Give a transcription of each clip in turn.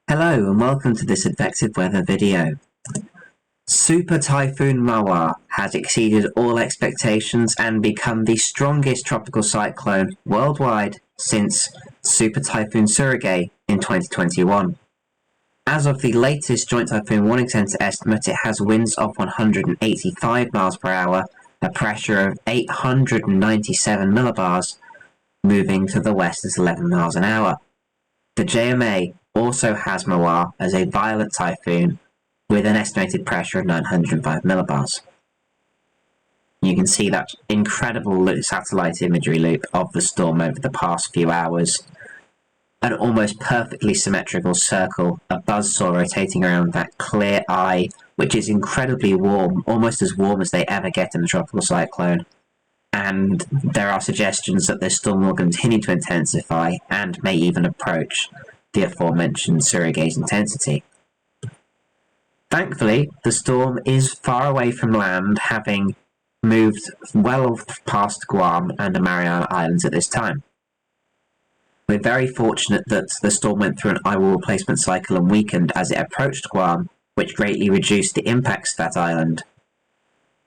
Hello and welcome to this Advective weather video. Super Typhoon Mawar has exceeded all expectations and become the strongest tropical cyclone worldwide since Super Typhoon Surigay in 2021. As of the latest Joint Typhoon Warning Center estimate, it has winds of 185 miles per hour, a pressure of 897 millibars, moving to the west at 11 miles an hour. The JMA also has Mawar as a violent typhoon with an estimated pressure of 905 millibars. You can see that incredible satellite imagery loop of the storm over the past few hours. An almost perfectly symmetrical circle, a buzzsaw rotating around that clear eye, which is incredibly warm, almost as warm as they ever get in a tropical cyclone. And there are suggestions that this storm will continue to intensify and may even approach the aforementioned Surigay's intensity. Thankfully, the storm is far away from land, having moved well past Guam and the Mariana Islands at this time. We're very fortunate that the storm went through an eyewall replacement cycle and weakened as it approached Guam, which greatly reduced the impacts to that island,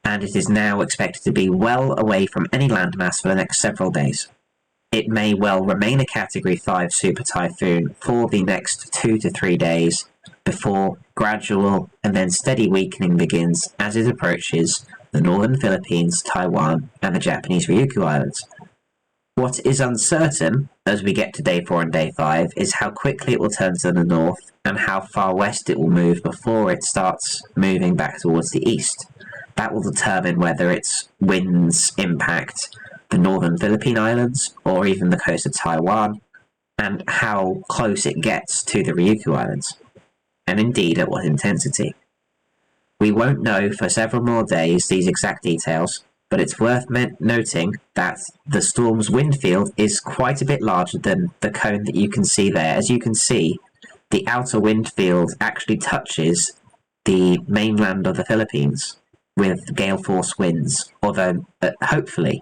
and it is now expected to be well away from any landmass for the next several days. It may well remain a Category 5 super typhoon for the next 2 to 3 days before gradual and then steady weakening begins as it approaches the northern Philippines, Taiwan, and the Japanese Ryukyu Islands. What is uncertain as we get to day 4 and day 5 is how quickly it will turn to the north and how far west it will move before it starts moving back towards the east. That will determine whether its winds impact the northern Philippine Islands or even the coast of Taiwan, and how close it gets to the Ryukyu Islands, and indeed at what intensity. We won't know for several more days these exact details, but it's worth noting that the storm's wind field is quite a bit larger than the cone that you can see there. As you can see, the outer wind field actually touches the mainland of the Philippines with gale force winds, although hopefully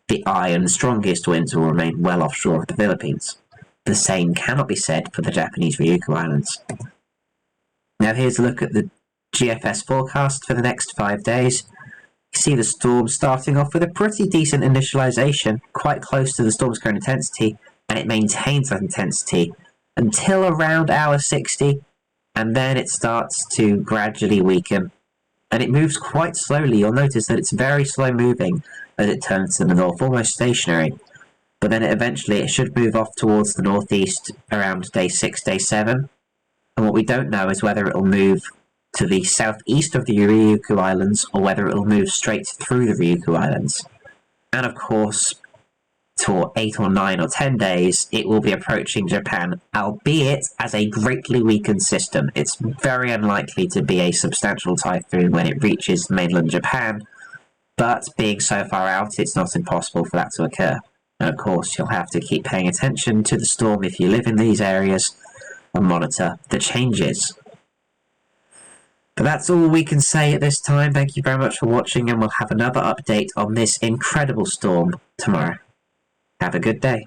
the eye and strongest winds will remain well offshore of the Philippines. The same cannot be said for the Japanese Ryukyu Islands. Now here's a look at the GFS forecast for the next 5 days. You see the storm starting off with a pretty decent initialization, quite close to the storm's current intensity, and it maintains that intensity until around hour 60, and then it starts to gradually weaken. And it moves quite slowly. You'll notice that it's very slow moving as it turns to the north, almost stationary. But then eventually it should move off towards the northeast around day 6, day 7. And what we don't know is whether it will move to the southeast of the Ryukyu Islands or whether it will move straight through the Ryukyu Islands. And of course, for 8 or 9 or 10 days, it will be approaching Japan, albeit as a greatly weakened system. It's very unlikely to be a substantial typhoon when it reaches mainland Japan, but being so far out, it's not impossible for that to occur. And of course, you'll have to keep paying attention to the storm if you live in these areas and monitor the changes. But that's all we can say at this time. Thank you very much for watching, and we'll have another update on this incredible storm tomorrow. Have a good day.